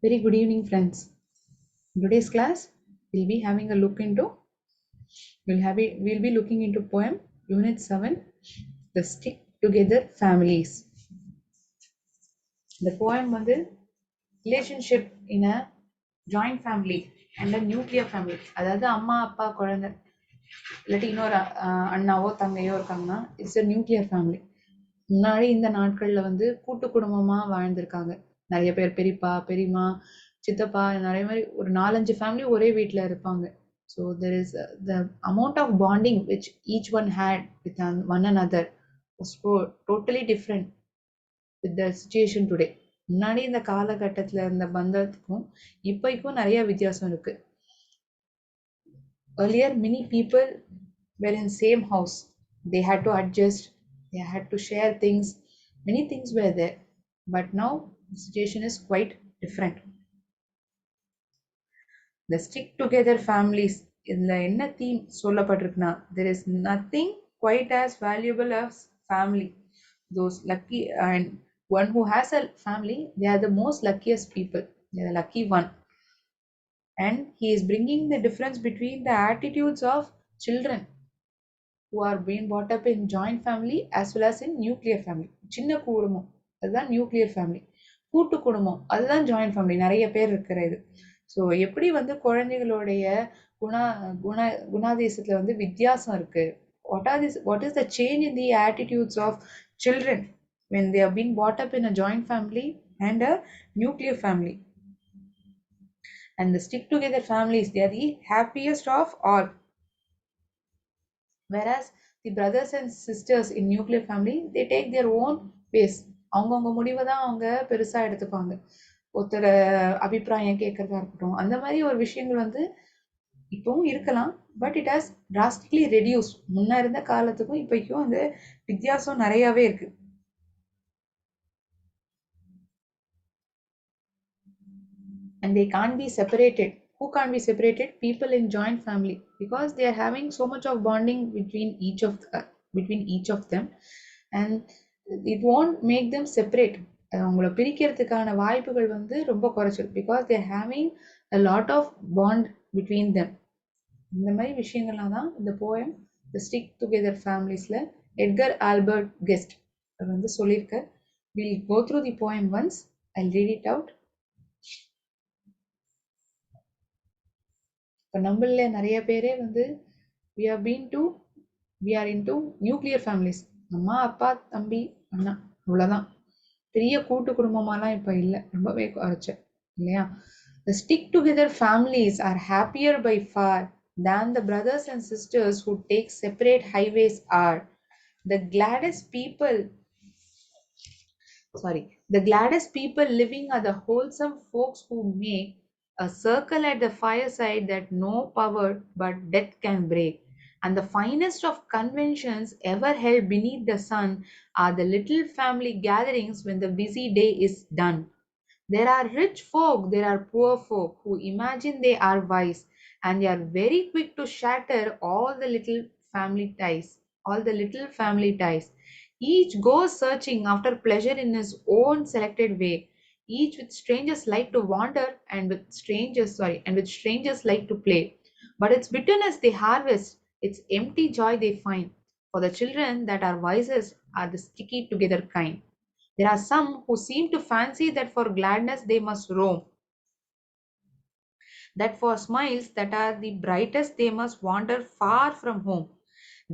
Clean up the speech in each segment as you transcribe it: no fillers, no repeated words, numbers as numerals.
Very good evening, friends. In today's class, we'll be having a look into we'll be looking into poem Unit 7, The Stick Together Families. The poem வந்து relationship in a joint family and a nuclear family. அதாவது அம்மா அப்பா குழந்தை இல்லாட்டி இன்னொரு அண்ணாவோ தங்கையோ இருக்காங்கன்னா it's a nuclear family. முன்னாடி இந்த நாட்கள்ல வந்து கூட்டு குடும்பமா வாழ்ந்திருக்காங்க. நிறைய பேர் பெரியப்பா பெரியம்மா சித்தப்பா நிறைய மாதிரி ஒரு 4-5 ஃபேமிலி ஒரே வீட்ல இருப்பாங்க. So there is the amount of bonding which each one had with one another was totally different with the situation today. முன்னாடி இந்த காலகட்டத்துல இருந்த பந்தத்துக்கும் இப்போக்கும் நிறைய வித்தியாசம் இருக்கு. Earlier many people were in same house. They had to adjust, they had to share things, many things were there, but now the situation is quite different. The stick together families இதுல என்ன theme சொல்லப்பட்டிருக்குன்னா, there is nothing quite as valuable as family. Those lucky and one who has a family, they are the most luckiest people. They are the lucky one. And he is bringing the difference between the attitudes of children who are being brought up in joint family as well as in nuclear family. சின்ன குடும்பம் அதுதான் nuclear family. கூட்டு குடும்பம் அதுதான் joint family. நிறைய பேர் இருக்கிற இது. ஸோ எப்படி வந்து குழந்தைகளுடைய குணா குண குணாதிசயத்துல வந்து வித்தியாசம் இருக்கு. What is the change in the attitudes of children when they are being brought up in a joint family and a nuclear family? And the stick together families, they are the happiest of all. Whereas the brothers and sisters in nuclear family, they take their own pace. அவங்கவுங்க முடிவை தான் அவங்க பெருசா எடுத்துப்பாங்க. ஒருத்தர் அபிப்பிராயம் கேட்கறதா இருக்கட்டும், அந்த மாதிரி ஒரு விஷயங்கள் வந்து இப்பவும் இருக்கலாம். But it has drastically reduce. முன்ன இருந்த காலத்துக்கும் இப்போக்கும் அந்த வித்தியாசம் நிறையவே இருக்கு. And they can't be separated. Who can't be separated? People in joint family, because they are having so much of bonding between each of them, and it won't make them separate. அவங்கள பிரிக்கிறதுக்கான வாய்ப்புகள் வந்து ரொம்ப குறைச்சல், because they are having a lot of bond between them. இந்த மாதிரி விஷயங்கள்லாம் தான் இந்த போயம் The Stick Together Familiesல எட்கர் ஆல்பர்ட் கெஸ்ட் வந்து சொல்லியிருக்க. We'll go through the poem once. I'll read it out. இப்போ நம்மள நிறைய பேரே வந்து we are into nuclear families. அம்மா அப்பா தம்பி அண்ணா அவ்வளோதான். பெரிய கூட்டு குடும்பமாலாம் இப்போ இல்லை, ரொம்பவே குறைச்ச இல்லையா? The stick together families are happier by far than the brothers and sisters who take separate highways are. The gladdest people living are the wholesome folks who make a circle at the fireside that no power but death can break. And the finest of conventions ever held beneath the sun are the little family gatherings when the busy day is done. There are rich folk, there are poor folk who imagine they are wise, and they are very quick to shatter all the little family ties. Each goes searching after pleasure in his own selected way. Each with strangers like to wander, and with strangers like to play. But its bitterness they harvest, its empty joy they find. For the children that are wisest are the sticky together kind. There are some who seem to fancy that for gladness they must roam, that for smiles that are the brightest they must wander far from home,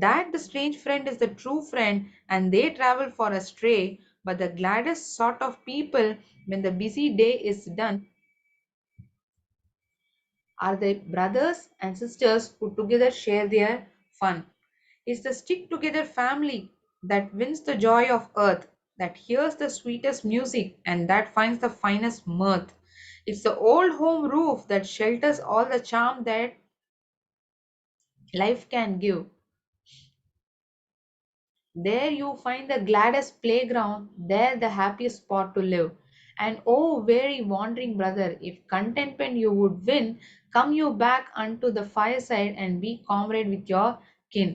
that the strange friend is the true friend and they travel for a stray. But the gladdest sort of people when the busy day is done are the brothers and sisters who together share their fun. It's the stick together family that wins the joy of earth, that hears the sweetest music and that finds the finest mirth. It's the old home roof that shelters all the charm that life can give. There you find the gladdest playground, there the happiest spot to live. And oh, weary wandering brother, if contentment you would win, come you back unto the fireside and be comrade with your kin.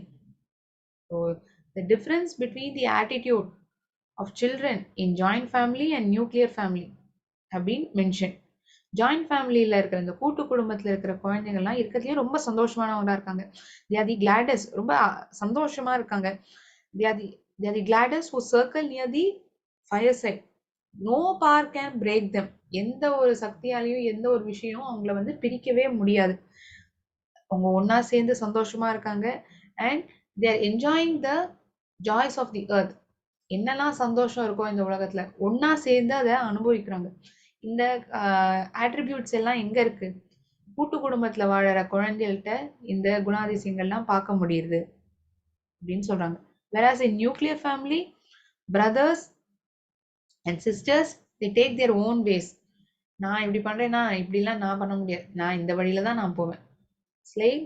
So, the difference between the attitude of children in joint family and nuclear family have been mentioned. Joint ஃபேமிலியில இருக்கிற இந்த கூட்டு குடும்பத்துல இருக்கிற குழந்தைங்கள்லாம் இருக்கிறதுலயே ரொம்ப சந்தோஷமானவங்களா இருக்காங்க. தே ஆர் தி கிளாடஸ், ரொம்ப சந்தோஷமா இருக்காங்க. They are the they are the glads who circle near the fire side. No power can break them. எந்த ஒரு சக்தியாலையும் எந்த ஒரு விஷயம் அவங்கள வந்து பிரிக்கவே முடியாது. அவங்க ஒண்ணா சேர்ந்து சந்தோஷமா இருக்காங்க. And they are enjoying the joys of the earth. என்னெல்லாம் சந்தோஷம் இருக்கோ இந்த உலகத்துல ஒண்ணா சேர்ந்து அதை அனுபவிக்கிறாங்க. இந்த ஆட்ரிபியூட்ஸ் எல்லாம் எங்க இருக்கு? கூட்டு குடும்பத்துல வாழற குழந்தைகள்கிட்ட இந்த குணாதிசயங்கள்லாம் பார்க்க முடியுது அப்படின்னு சொல்றாங்க. whereas in nuclear family, brothers and sisters, they take their own ways. நான் இப்படி பண்றேன்னா இப்படிலாம் நான் பண்ண முடியாது, நான் இந்த வழியில தான் நான் போவேன். It's like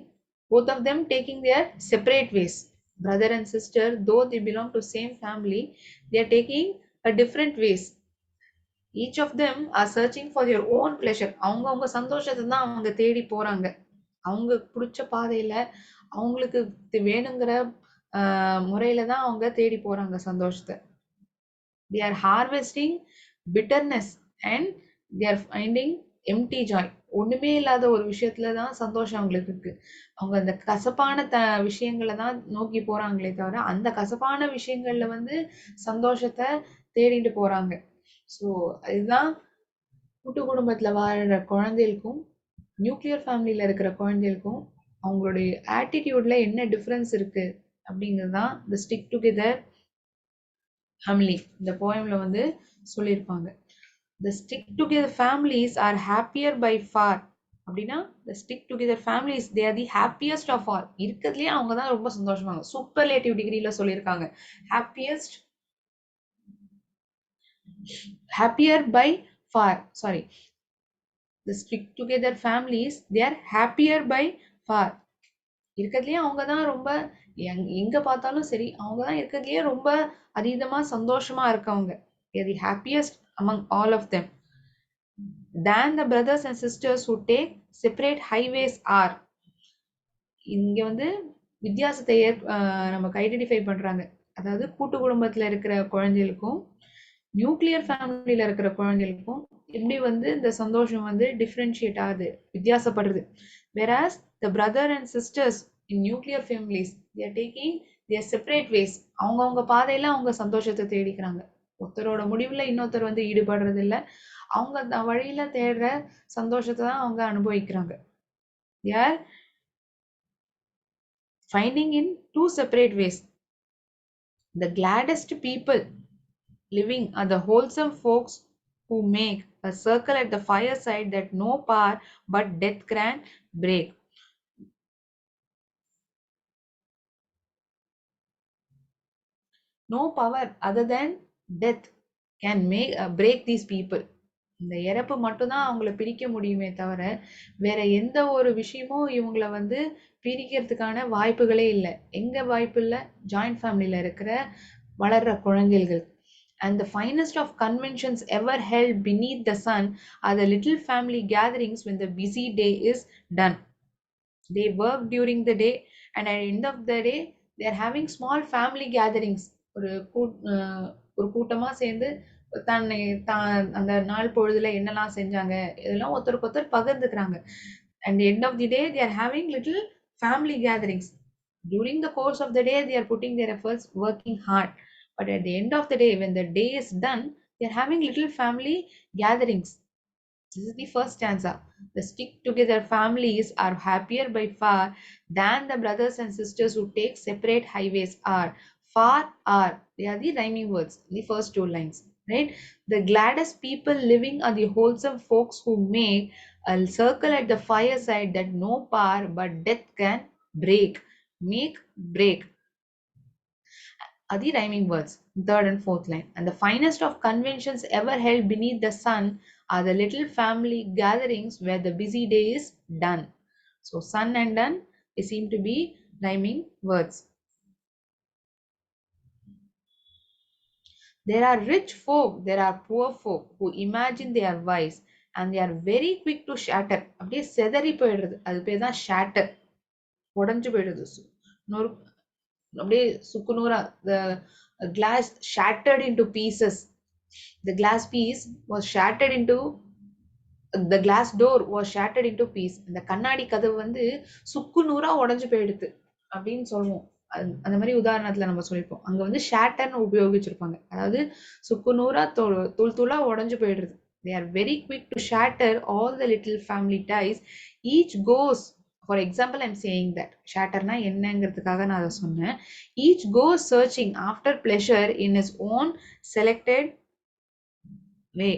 both of them taking their separate ways. Brother and sister, though they belong to same family, they are taking a different ways. Each of them are searching for their own pleasure. அவங்க சந்தோஷத்தை தான் அவங்க தேடி போறாங்க. அவங்க பிடிச்ச பாதையில அவங்களுக்கு வேணுங்கிற முறையில தான் அவங்க தேடி போறாங்க சந்தோஷத்தை. They are harvesting bitterness and they are finding empty joy. ஒண்ணுமே இல்லாத ஒரு விஷயத்துல தான் சந்தோஷம் அவங்களுக்கு இருக்கு. அவங்க அந்த கசப்பான விஷயங்களை தான் நோக்கி போறாங்களே தவிர அந்த கசப்பான விஷயங்கள்ல வந்து சந்தோஷத்தை தேடிட்டு போறாங்க. ஸோ இதுதான் கூட்டு குடும்பத்துல வாழற குழந்தைகளுக்கும் நியூக்ளியர் ஃபேமிலியில இருக்கிற குழந்தைகளுக்கும் அவங்களுடைய ஆட்டிடியூட்ல என்ன டிஃபரன்ஸ் இருக்கு அப்படிங்கிறது தான் இந்த ஸ்டிக் டுகெதர் ஃபேமிலி இந்த போயம்ல வந்து சொல்லியிருப்பாங்க. The stick together families are happier by far. அப்படின்னா the stick together families, they are the happiest of all. இருக்கிறதுலயே அவங்க தான் ரொம்ப சந்தோஷமாங்க. சூப்பர்லேட்டிவ் டிகிரில சொல்லியிருக்காங்க. happiest happier by far, sorry, the stick together families, they are happier by far. இருக்கிறதுலயே அவங்க தான் ரொம்ப எங்க பார்த்தாலும் சரி அவங்க தான் இருக்கிறதுலயே ரொம்ப அதீதமா சந்தோஷமா இருக்கவங்க. they are the happiest among all of them than the brothers and sisters who take separate highways are. இங்க வந்து வித்தியாசத்தை நமக்கு ஐடென்டிஃபை பண்றாங்க. அதாவது கூட்டு குடும்பத்துல இருக்கிற குழந்தைகளுக்கும் நியூக்ளியர் ஃபேமிலியில இருக்கிற குழந்தைகளுக்கும் எப்படி வந்து இந்த சந்தோஷம் வந்து டிஃபரன்ஷியேட் ஆகுது, வித்தியாசப்படுறது. whereas the brother and sisters in nuclear families, they are taking their separate ways. அவங்கவங்க பாதையில அவங்க சந்தோஷத்தை தேடிக்கிறாங்க. ஒருத்தரோட முடிவுல இன்னொருத்தர் வந்து ஈடுபடுறது இல்ல. அவங்க அந்த வழியில தேடுற சந்தோஷத்தை தான் அவங்க அனுபவிக்கிறாங்க. they are finding in two separate ways. The gladdest people living are the wholesome folks who make a circle at the fireside that no power but death can break. No power other than death can make break these people. இந்த இறப்பு மட்டும்தான் அவங்கள பிரிக்க முடியுமே தவிர வேற எந்த ஒரு விஷயமும் இவங்கள வந்து பிரிக்கிறதுக்கான வாய்ப்புகளே இல்லை. எங்க வாய்ப்பு இல்லை? ஜாயிண்ட் ஃபேமிலியில இருக்கிற வளர்ற குழந்தைகள். And the finest of conventions ever held beneath the sun are the little family gatherings when the busy day is done. They work during the day and at the end of the day they are having small family gatherings. ஒரு கூட்டமா சேர்ந்து தன்னை அந்த நாள் பொழுதுல என்னெல்லாம் செஞ்சாங்க இதெல்லாம் ஒருத்தருக்கு ஒருத்தர் பகிர்ந்துக்கிறாங்க. And the end of the day they are having little family gatherings. During the course of the day they are putting their efforts, working hard, but at the end of the day when the day is done they are having little family gatherings. This is the first stanza. The stick together families are happier by far than the brothers and sisters who take separate highways are. Far are, they are the rhyming words, the first two lines, right? The gladdest people living are the wholesome folks who make a circle at the fireside that no power but death can break. Make, break are the rhyming words, third and fourth line. And the finest of conventions ever held beneath the sun are the little family gatherings where the busy day is done. So sun and done, they seem to be rhyming words. There are rich folk, there are poor folk who imagine they are wise and they are very quick to shatter. அப்படியே செதறி போயிடுறது, அது பேர் தான் shatter. உடைஞ்சு போயிடுது. அப்படியே சுக்குநூறா, the glass shattered into pieces. The glass piece was shattered into the glass door was shattered into piece. இந்த கண்ணாடி கதவு வந்து சுக்கு நூறா உடைஞ்சு போயிடுது அப்படின்னு சொல்லுவோம். அந்த மாதிரி உதாரணத்துல நம்ம சொல்லிப்போம். அங்க வந்து ஷேட்டர்னு உபயோகிச்சிருப்பாங்க. அதாவது சுக்கு நூறா தூள் தூளா உடைஞ்சு போயிடுது. They are very quick to shatter all the little family ties. Each goes, for example, I'm saying that shatterனா என்னங்கிறதுக்காக நான் அதை சொன்னேன். Each goes searching after pleasure in his own selected way.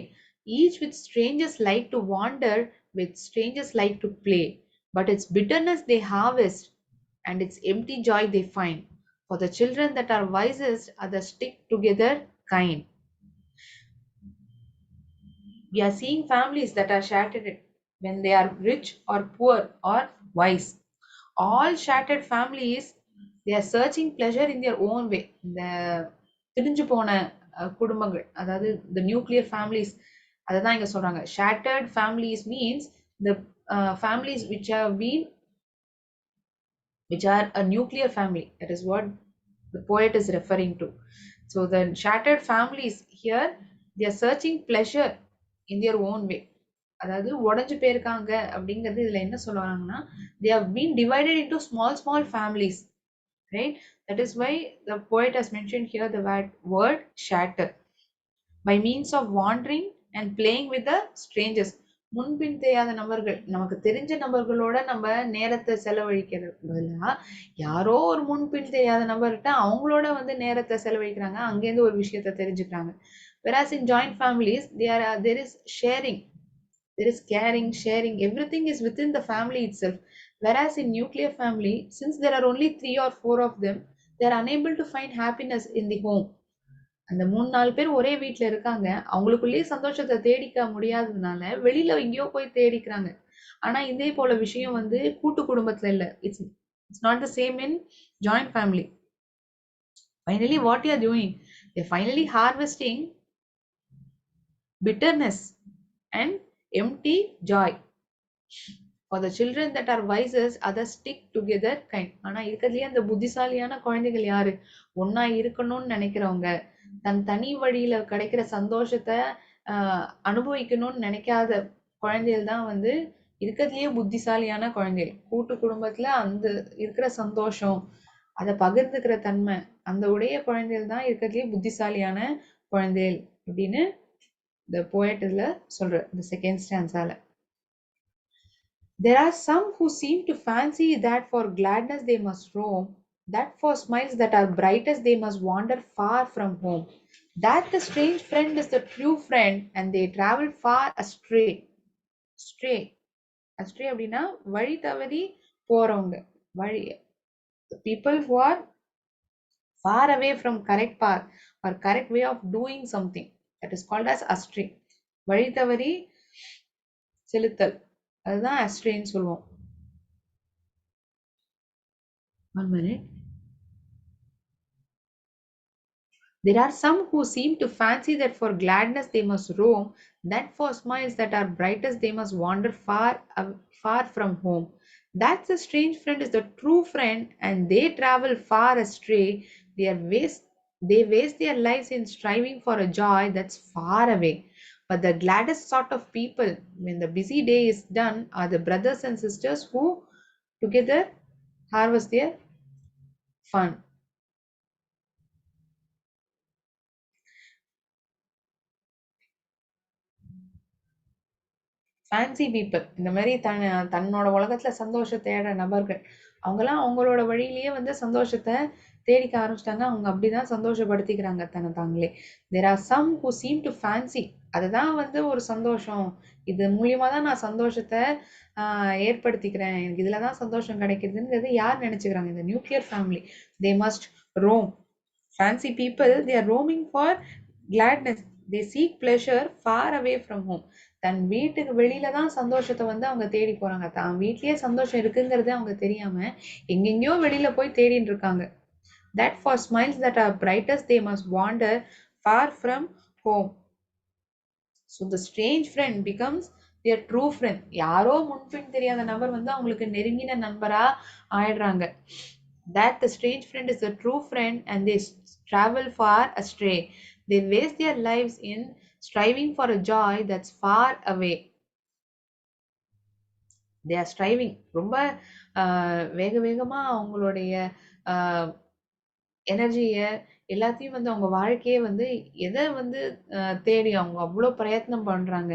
Each with strangers like to wander, with strangers like to play. But its bitterness they harvest, and its empty joy they find. For the children that are wisest are the stick together kind. We are seeing families that are shattered when they are rich or poor or wise. All shattered families, they are searching pleasure in their own way. இந்த பிரிஞ்சு போன குடும்பங்கள், அதாவது the nuclear families, அததான் இங்க சொல்றாங்க. Shattered families means the families which are a nuclear family. That is what the poet is referring to. So the shattered families here, they are searching pleasure in their own way. அதாவது உடைஞ்சு போயிருக்காங்க அப்படிங்கிறது இதுல என்ன சொல்ல வராங்கன்னா, they have been divided into small small families, right? That is why the poet has mentioned here the word shatter. By means of wandering and playing with the strangers. முன்பின் தெரியாத நபர்கள், நமக்கு தெரிஞ்ச நபர்களோட நம்ம நேரத்தை செலவழிக்கிறதுக்கு பதிலா யாரோ ஒரு முன்பின் தெரியாத நபர்கிட்ட அவங்களோட வந்து நேரத்தை செலவழிக்கிறாங்க, அங்கேருந்து ஒரு விஷயத்த தெரிஞ்சுக்கிறாங்க. Whereas in joint families, there is sharing, there is caring, sharing, everything is within the family itself. Whereas in nuclear family, since there are only 3 or 4 of them, they are unable to find happiness in the home. அந்த 3 4 பேர் ஒரே வீட்ல இருக்காங்க, அவங்களுக்குள்ளேயே சந்தோஷத்தை தேடிக்க முடியாததுனால வெளியில எங்கேயோ போய் தேடிக்கிறாங்க. ஆனா இதே போல விஷயம் வந்து கூட்டு குடும்பத்துல இல்ல. It's not the same in joint family. Finally what you are doing, they're finally harvesting bitterness and empty joy. For the children that are wisest, others stick together kind. ஆனா இருக்கிறதுலயே அந்த புத்திசாலியான குழந்தைகள் யாரு? ஒன்னா இருக்கணும்னு நினைக்கிறவங்க, தன் தனி வழியில கிடைக்கிற சந்தோஷத்தை அனுபவிக்கணும்னு நினைக்காத குழந்தைகள் தான் வந்து இருக்கிறதுலயே புத்திசாலியான குழந்தைகள். கூட்டு குடும்பத்துல அந்த இருக்கிற சந்தோஷம், அதை பகிர்ந்துக்கிற தன்மை, அந்த உடைய குழந்தைகள் தான் இருக்கிறதுலயே புத்திசாலியான குழந்தைகள் அப்படின்னு இந்த போயட் இதுல சொல்ற இந்த second ஸ்டான்ஸால. There are some who seem to fancy that for gladness they must roam, that for smiles that are brightest they must wander far from home, that the strange friend is the true friend and they travel far astray. Stray. Astray அப்படின்னா வழி தவறி போறவங்க, வழி, people who are far away from correct path or correct way of doing something, that is called as astray. வழி தவறி செலுத்தல், அதுதான் அஸ்ட்ரேன்னு சொல்லுவோம். 1 minute. There are some who seem to fancy that for gladness they must roam, that for smiles that are brightest they must wander far from home. That the strange friend is the true friend and they travel far astray. They waste their lives in striving for a joy that's far away. But the gladdest sort of people, when the busy day is done, are the brothers and sisters who together harvest their fun. Fancy people, இந்த மாதிரி தன்னோட உலகத்துல சந்தோஷம் தேடுற நபர்கள், அவங்கெல்லாம் அவங்களோட வழியிலேயே வந்து சந்தோஷத்தை தேடிக்க ஆரம்பிச்சிட்டாங்க. அவங்க அப்படிதான் சந்தோஷப்படுத்திக்கிறாங்க தன்னை தாங்களே. There are some who seem to fancy, அதுதான் வந்து ஒரு சந்தோஷம், இது மூலியமா தான் நான் சந்தோஷத்தை ஏற்படுத்திக்கிறேன், எனக்கு இதுலதான் சந்தோஷம் கிடைக்குதுங்கிறது யார் நினைச்சுக்கிறாங்க? இந்த nuclear family. They must roam. Fancy people, they are roaming for gladness. They seek pleasure far away from home. தன் வீட்டுக்கு வெளியில தான் சந்தோஷத்தை வந்து அவங்க தேடி போறாங்க. தான் வீட்லயே சந்தோஷம் இருக்குங்கிறது அவங்க தெரியாம எங்கெங்கயோ வெளியில போய் தேடிட்டு இருக்காங்க. That for smiles that are brightest they must wander far from home. So the strange friend becomes their true friend. யாரோ முன்பின் தெரியாத நபர் வந்து அவங்களுக்கு நெருங்கின நண்பரா ஆயிடுறாங்க. That the strange friend is a true friend and they travel far astray. They waste their lives in striving for a joy that's far away. They are striving. ரொம்ப வேக வேகமா அவங்களுடைய எனர்ஜிய எல்லாத்தையும் வந்து அவங்க வாழ்க்கையே வந்து எத வந்து தேடி அவங்க அவ்ளோ பிரயத்னம் பண்றாங்க.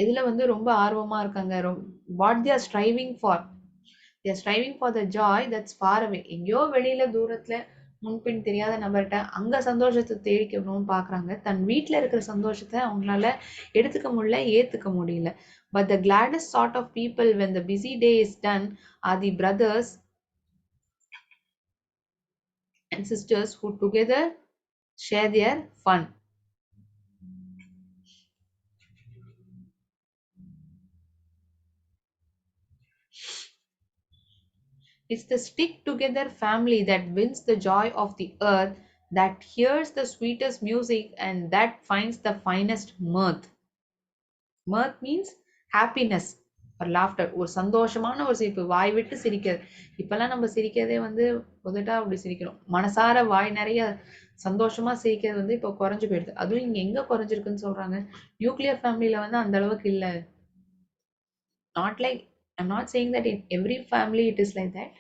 எதுல வந்து ரொம்ப ஆர்வமா இருக்காங்க. What they are striving for. They are striving for the joy that's far away. எங்கேயோ வெளியில தூரத்துல முன்பின் தெரியாத நபர்ட்ட அங்க சந்தோஷத்த தேடிக்கணும்னு பார்க்குறாங்க. தன் வீட்ல இருக்கிற சந்தோஷத்த அவங்களால எடுத்துக்க முடியல, ஏத்துக்க முடியல. But the gladdest sort of people when the busy day is done are the brothers and sisters who together share their fun. It's the stick together family that wins the joy of the earth, that hears the sweetest music, and that finds the finest mirth. Mirth means happiness or laughter. ஒரு சந்தோஷமான ஒரு சிரிப்பு. வாய் விட்டு சிரிக்கிறது. இப்பல்லாம் நம்ம சிரிக்கிறதே வந்து உதட்டா அப்படி சிரிக்கிறோம். மனசார வாய் நிறைய சந்தோஷமா சிரிக்கிறது வந்து இப்போ குறைஞ்சு போயிடுது. அதுவும் இங்க எங்க குறைஞ்சிருக்குன்னு சொல்றாங்க. நியூக்ளியர் ஃபேமிலில வந்து அந்த அளவுக்கு இல்ல. Not like, I'm not saying that in every family it is like that.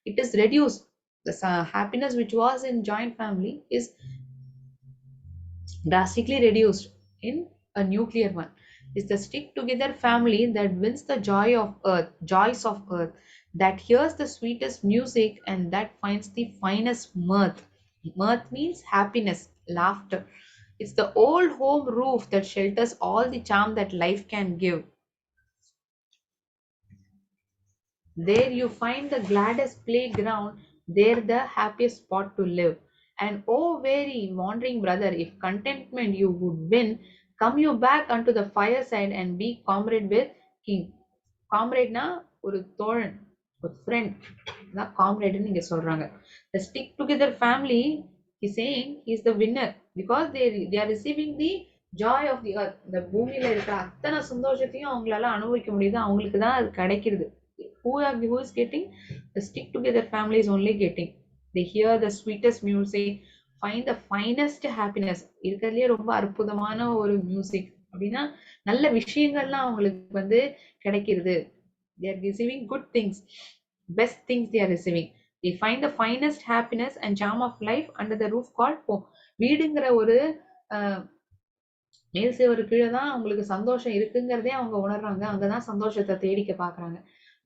It is reduced. The happiness which was in joint family is drastically reduced in a nuclear one. It's the stick together family that wins the joys of earth, that hears the sweetest music, and that finds the finest mirth. Mirth means happiness, laughter. It's the old home roof that shelters all the charm that life can give. There you find the gladdest playground, there the happiest spot to live. And oh, weary, wandering brother, if contentment you would win, come you back unto the fireside and be comrade with king. காம்ரேட்னா ஒரு தோழன், ஒரு friend, தான் காம்ரேட்னு இங்க சொல்றாங்க. The stick together family is saying he is the winner because they are receiving the joy of the earth. இந்த பூமியில இருக்கிற அத்தனை சந்தோஷத்தையும் அவங்களால அனுபவிக்க முடியுது, அவங்களுக்கு தான் அது கிடைக்கிறது. Who is getting? The stick together family is only getting. They hear the sweetest music, find the finest happiness. இருக்கிறதுலயே ரொம்ப அற்புதமான ஒரு மியூசிக் அப்படின்னா நல்ல விஷயங்கள்லாம் அவங்களுக்கு வந்து கிடைக்கிறது. They are receiving good things, best things they are receiving. They find the finest happiness and charm of life under the roof called home. வீடுங்கிற ஒரு மேல் சேவரு கீழே தான் அவங்களுக்கு சந்தோஷம் இருக்குங்கிறதே அவங்க உணர்றாங்க. அங்கதான் சந்தோஷத்தை தேடிக்க பாக்குறாங்க.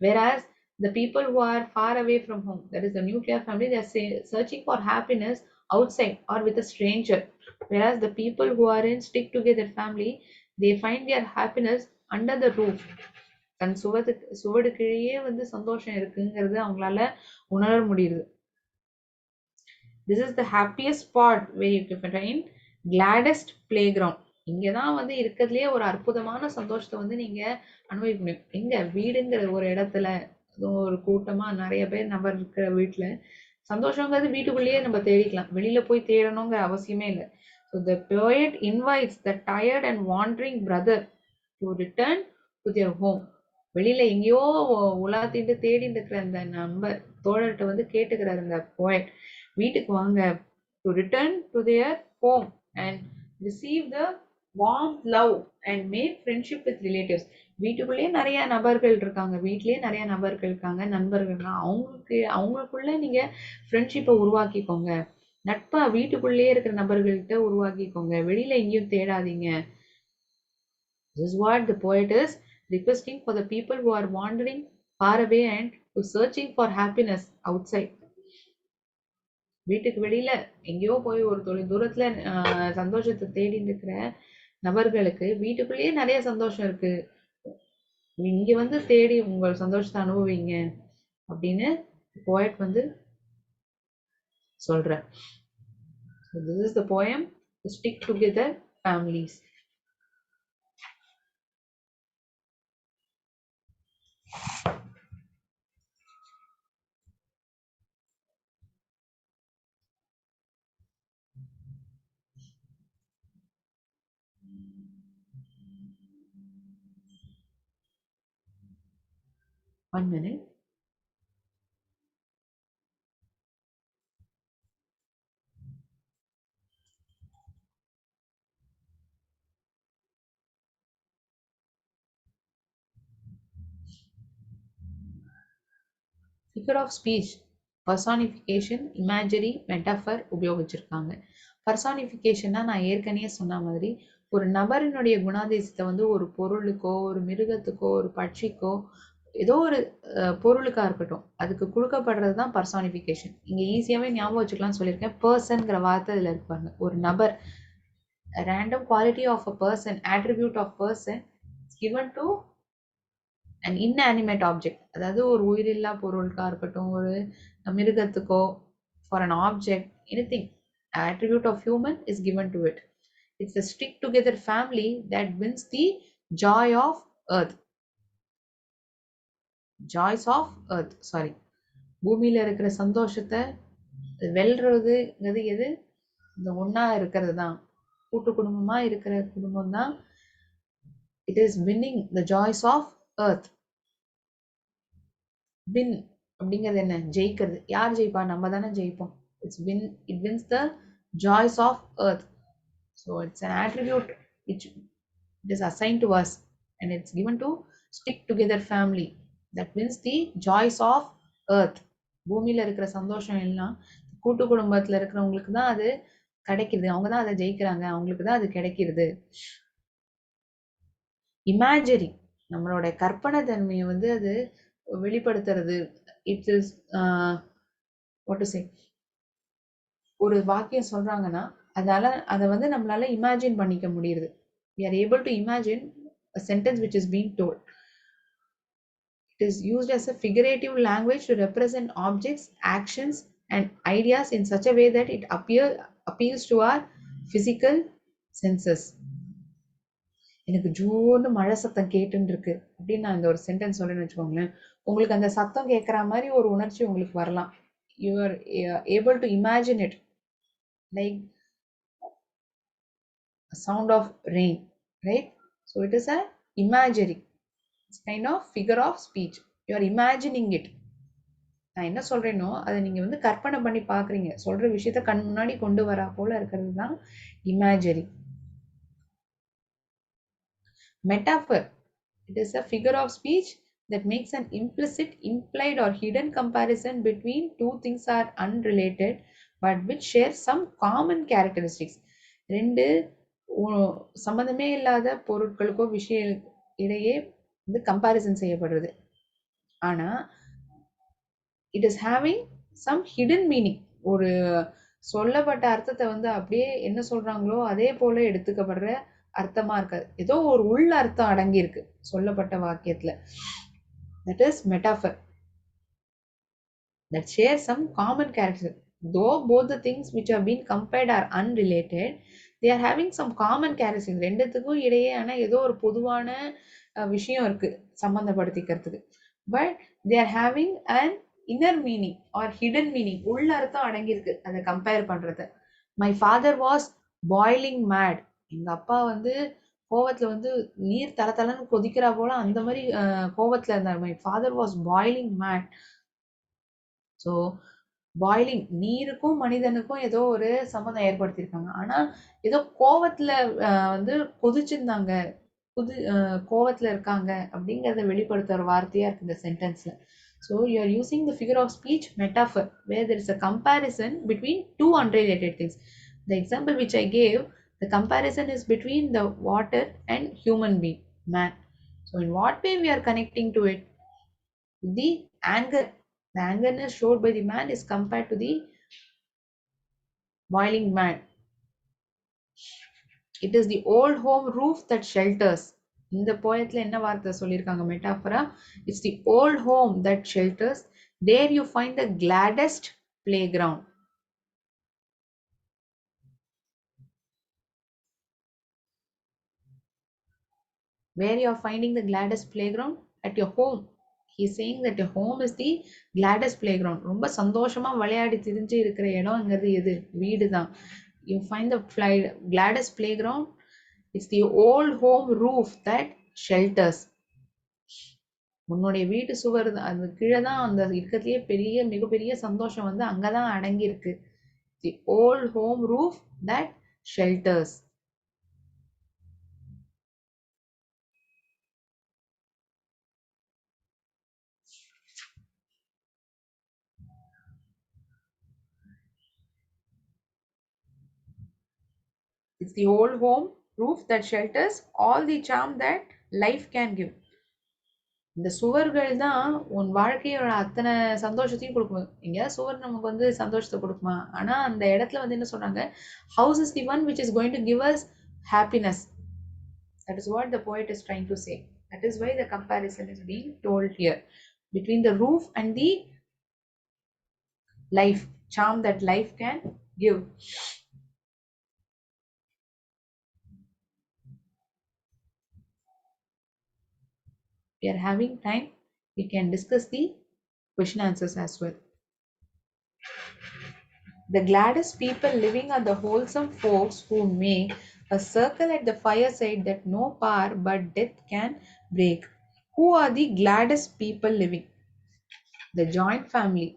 Whereas the people who are far away from home, that is the nuclear family, they are searching for happiness outside or with a stranger. Whereas the people who are in stick together family, they find their happiness under the roof. தன் சுவடு கீழேயே வந்து சந்தோஷம் இருக்குங்கிறது அவங்களால உணர முடியுது. This is the happiest spot where you can find gladdest playground. இங்கதான் வந்து இருக்கிறதுலயே ஒரு அற்புதமான சந்தோஷத்தை வந்து நீங்க அனுபவிக்க முடியும். எங்க வீடுங்கிற ஒரு இடத்துல ஒரு கூட்டமா நிறைய பேர் நபர் இருக்கிற வீட்டுல சந்தோஷங்கிறது வீட்டுக்குள்ளேயே நம்ம தேடிக்கலாம். வெளியில போய் தேடணுங்கிற அவசியமே இல்லை. So the poet invites the tired and wandering brother to return to their home. வெளியில எங்கேயோ உலாத்திட்டு தேடிட்டு இருக்கிற அந்த நண்பர் தோழர்கிட்ட வந்து கேட்டுக்கிறார் இந்த போயட், வீட்டுக்கு வாங்க, to return to their home and receive the warm love and make friendship with relatives. வீட்டுக்குள்ளேயே நிறைய நபர்கள் இருக்காங்க, வீட்லயே நிறைய நபர்கள் இருக்காங்க, நண்பர்கள், அவங்களுக்குள்ள நீங்க ஃப்ரெண்ட்ஷிப்பை உருவாக்கிக்கோங்க. நட்பா வீட்டுக்குள்ளேயே இருக்கிற நபர்கள்கிட்ட உருவாக்கிக்கோங்க, வெளியில எங்கேயும் தேடாதீங்க. This is what the poet is requesting for the people who are wandering far away and who searching for happiness outside. வீட்டுக்கு வெளியில எங்கேயோ போய் ஒரு தொழில் தூரத்துல சந்தோஷத்தை தேடிட்டு இருக்கிற நபர்களுக்கு வீட்டுக்குள்ளேயே நிறைய சந்தோஷம் இருக்கு, இங்க வந்து தேடி உங்கள் சந்தோஷத்தை அனுபவிங்க அப்படின்னு போயட் வந்து சொல்ற. So this is the poem, The Stick Together Families. One minute. Figure of speech, personification, imagery, metaphor உபயோகிச்சிருக்காங்க. பர்சானிஃபிகேஷன்னா நான் ஏற்கனவே சொன்ன மாதிரி ஒரு நபரினுடைய குணாதிசயத்தை வந்து ஒரு பொருளுக்கோ ஒரு மிருகத்துக்கோ ஒரு பட்சிக்கோ ஏதோ ஒரு பொருளுக்கா இருக்கட்டும் அதுக்கு கொடுக்கப்படுறது தான் பர்சானிஃபிகேஷன். இங்க ஈஸியாவே ஞாபகம் வச்சுக்கலாம்னு சொல்லியிருக்கேன். பர்சன்ங்கிற வார்த்தை இதுல இருப்பாங்க. ஒரு நபர், random quality of a person, attribute of person is given to an inanimate object. அதாவது ஒரு உயிரில்லா பொருளுக்கா இருக்கட்டும் ஒரு மிருகத்துக்கோ for an object, anything attribute of human is given to it. It's a stick together family that wins the joy of earth. Joys of earth, sorry. பூமியில இருக்கிற சந்தோஷத்தை வெல்றதுங்கிறது எது? இந்த ஒன்னா இருக்கிறது தான். கூட்டு குடும்பமா இருக்கிற குடும்பம் தான். It is winning the joys of earth. Win அப்படிங்கிறது என்ன? ஜெயிக்கிறது. யார் ஜெயிப்பா? நம்ம தானே ஜெயிப்போம். It wins the joys of earth. So it's an attribute which it is assigned to us and it's given to stick together family that wins the joys of earth. பூமியில இருக்கிற சந்தோஷம் எல்லாம் கூட்டு குடும்பத்துல இருக்கிறவங்களுக்கு தான் அது கிடைக்குது. அவங்க தான் அதை ஜெயிக்கிறாங்க. அவங்களுக்கு தான் அது கிடைக்கிறது. இமேஜரி, நம்மளோட கற்பனை தன்மையை வந்து அது வெளிப்படுத்துறது. It is what to say, ஒரு வாக்கியம் சொல்றாங்கன்னா அதை வந்து நம்மளால இமேஜின் பண்ணிக்க முடியுது. We are able to imagine a sentence which is being told. It is used as a figurative language to represent objects, actions, and ideas in such a way that it appeals to our physical senses. எனக்கு ஜோன்னு மழை சத்தம் கேட்டுன்னு இருக்கு அப்படின்னு நான் இந்த ஒரு sentence சொல்றேன்னு வச்சுக்கோங்களேன். உங்களுக்கு அந்த சத்தம் கேட்குற மாதிரி ஒரு உணர்ச்சி உங்களுக்கு வரலாம். You are able to imagine it like a sound of rain, right? So it is a imagery. It's kind of figure of speech. You are imagining it. நான் என்ன சொல்றேனோ அதை நீங்க வந்து கற்பனை பண்ணி பாக்குறீங்க. சொல்ற விஷயத்த கண் முன்னாடி கொண்டு வரா போல இருக்கிறது தான் imagery. Metaphor, it is a figure of speech that makes an implicit, implied or hidden comparison between two things are unrelated but which share some common characteristics. ரெண்டு சம்பந்தமே இல்லாத பொருட்களுக்கோ விஷயம் இடையே வந்து கம்பாரிசன் செய்யப்படுறது. ஆனா it is having some hidden meaning. ஒரு சொல்லப்பட்ட அர்த்தத்தை வந்து அப்படியே என்ன சொல்றாங்களோ அதே போல எடுத்துக்கப்படுற அர்த்தமா இருக்காது. ஏதோ ஒரு உள்ள அர்த்தம் அடங்கி இருக்கு சொல்லப்பட்ட வாக்கியத்துல. That is metaphor that shares some common character. Though both the things which have been compared are unrelated, they are having some common characteristics. ரெண்டுத்துக்கும் இடையே ஆனா ஏதோ ஒரு பொதுவான விஷயம் இருக்கு சம்பந்தப்படுத்திக்கிறதுக்கு. But they are having an inner meaning or hidden meaning. உள்ள அர்த்தம் அடங்கி இருக்கு அதை கம்பேர் பண்றது. My father was boiling mad. எங்க அப்பா வந்து கோவத்துல வந்து நீர் தளன்னு கொதிக்கிறா போல அந்த மாதிரி கோவத்துல இருந்தார். My father was boiling mad. So boiling, நீருக்கும் மனிதனுக்கும் ஏதோ ஒரு சம்மந்தம் ஏற்படுத்தியிருக்காங்க. ஆனா ஏதோ கோவத்துல வந்து கொதிச்சிருந்தாங்க, கோவத்துல இருக்காங்க அப்படிங்கறத வெளிப்படுத்துற வார்த்தையா இருக்கு இந்த சென்டென்ஸ்ல. So you are using the figure of speech metaphor where there is a comparison between two unrelated things. The example which I gave, the comparison is between the water and human being, man. So in what way we are connecting to it? The anger. The angerness showed by the man is compared to the boiling man. It is the old home roof that shelters. இந்த போயத்துல என்ன வார்த்தை சொல்லியிருக்காங்க மெட்டாஃபரா? It's the old home that shelters. There you find the gladdest playground. Where you are finding the gladdest playground? At your home. He is saying that your home is the gladdest playground. ரொம்ப சந்தோஷமா விளையாடி திரிஞ்சு இருக்கிற இடம்ங்கிறது எது? வீடு தான். You find the gladdest playground. It's the old home roof that shelters. உன்னுடைய வீட்டு சுவர் அந்த கீழே தான் அந்த இருக்கிறதுலயே பெரிய மிகப்பெரிய சந்தோஷம் வந்து அங்கதான் அடங்கி இருக்கு. The old home roof that shelters. It's the old home roof that shelters all the charm that life can give. இந்த சுவர்கள் தான் உன் வாழ்க்கையோட அத்தனை சந்தோஷத்தையும் கொடுக்கும். எங்கேயாவது சுவர் நமக்கு வந்து சந்தோஷத்தை கொடுக்குமா? ஆனா அந்த இடத்துல வந்து என்ன சொல்றாங்க? House is the one which is going to give us happiness. That is what the poet is trying to say. That is why the comparison is being told here between the roof and the life, charm that life can give. We are having time. We can discuss the question answers as well. The gladdest people living are the wholesome folks who make a circle at the fireside that no power but death can break. Who are the gladdest people living? The joint family.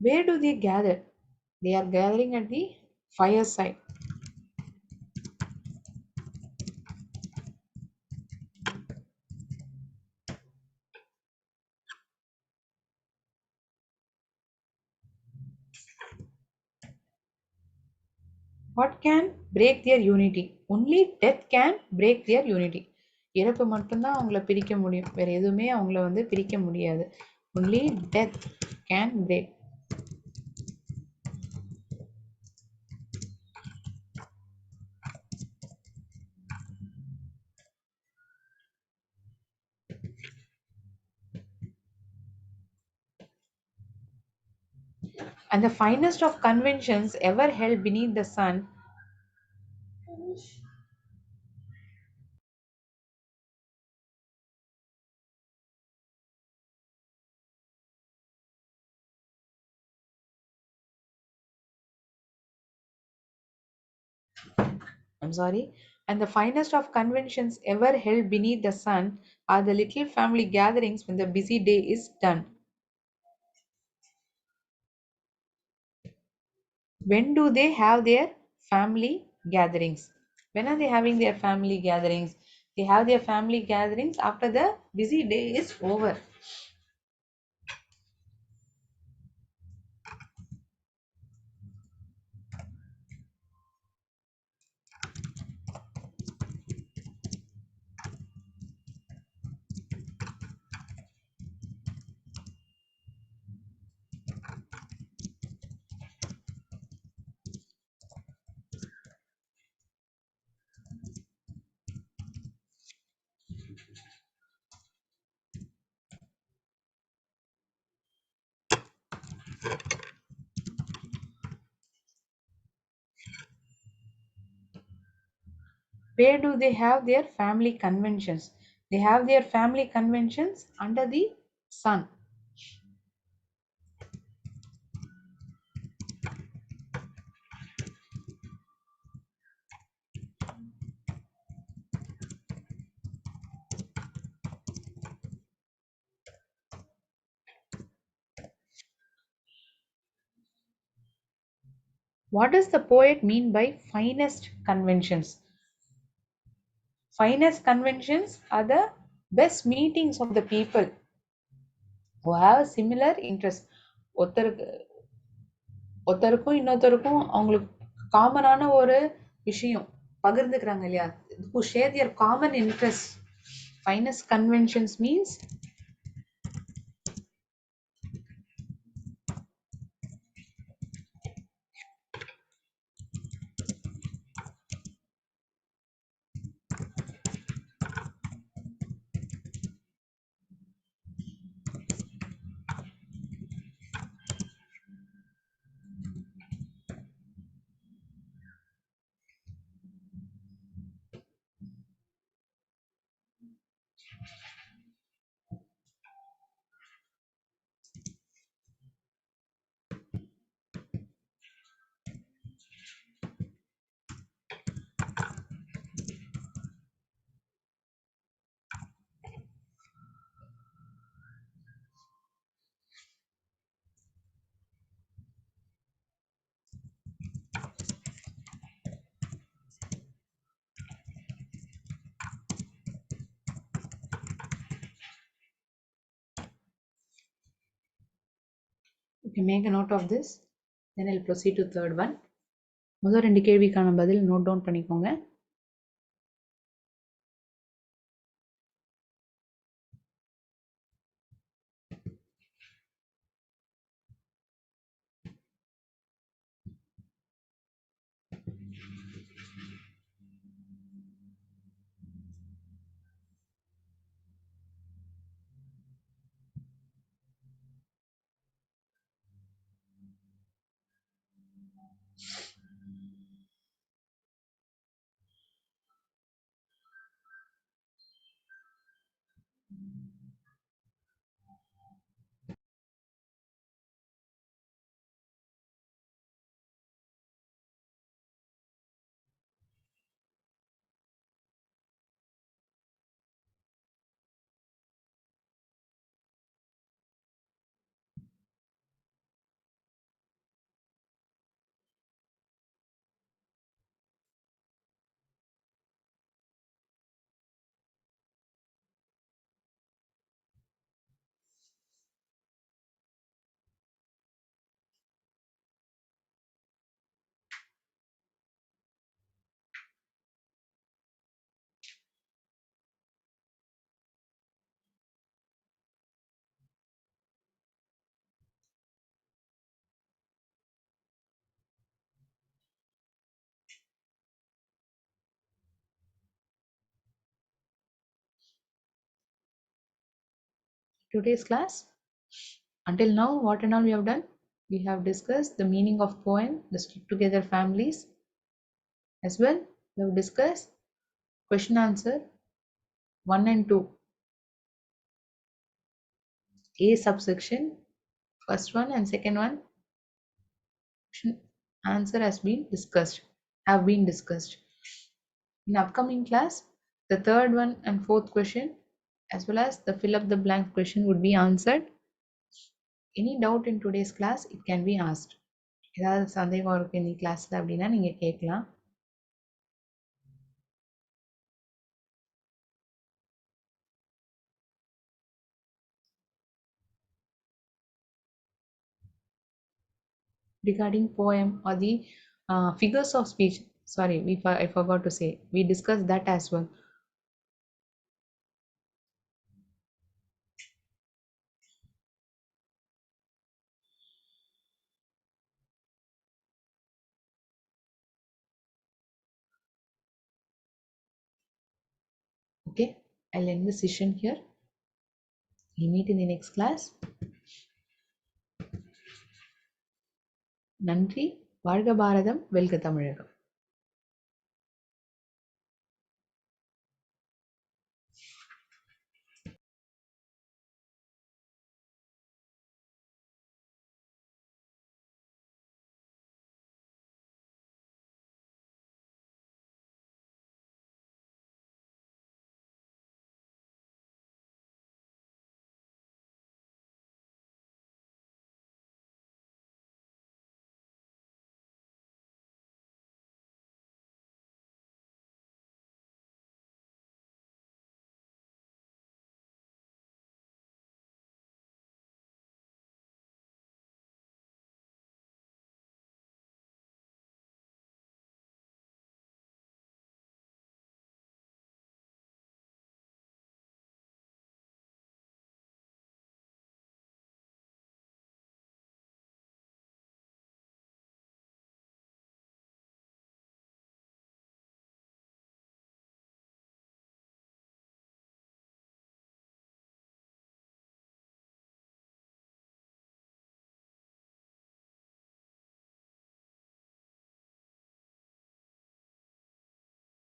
Where do they gather? They are gathering at the fireside. What can break their unity? Only death can break their unity. இறப்பு மட்டும்தான் அவங்கள பிரிக்க முடியும். வேற எதுவுமே அவங்கள வந்து பிரிக்க முடியாது. Only death can break. And the finest of conventions ever held beneath the sun. I'm sorry. And the finest of conventions ever held beneath the sun are the little family gatherings when the busy day is done. When do they have their family gatherings? When are they having their family gatherings? They have their family gatherings after the busy day is over. Where do they have their family conventions? They have their family conventions under the sun. What does the poet mean by finest conventions? Finest conventions are the best meetings of the people who have similar interests. ஒருத்தருக்கு ஒருத்தருக்கும் இன்னொருத்தருக்கும் அவங்களுக்கு காமனான ஒரு விஷயம் பகிர்ந்துக்கிறாங்க இல்லையா? Who share their common interests. Finest conventions means You can make a note of this. Then I'll proceed to third one. முதல் ரெண்டு கேள்விக்கான பதில் நோட் டவுன் பண்ணிக்கோங்க. Today's class, until now, what and all we have done? We have discussed the meaning of poem, the stick together families. As well, we have discussed question answer 1 and 2. A subsection, first one and second one, question answer have been discussed. In upcoming class, the third one and fourth question, as well as the fill up the blank question would be answered. Any doubt in today's class, it can be asked. ஏதாவது சந்தேகம் இருக்கு இந்த கிளாஸ்ல அப்படின்னா நீங்க கேட்கலாம். Regarding poem or the figures of speech, sorry, I forgot to say, we discussed that as well. Okay, I'll end the session here. We'll meet in the next class. நன்றி. வாழ்க பாரதம், வெல்க தமிழகம்.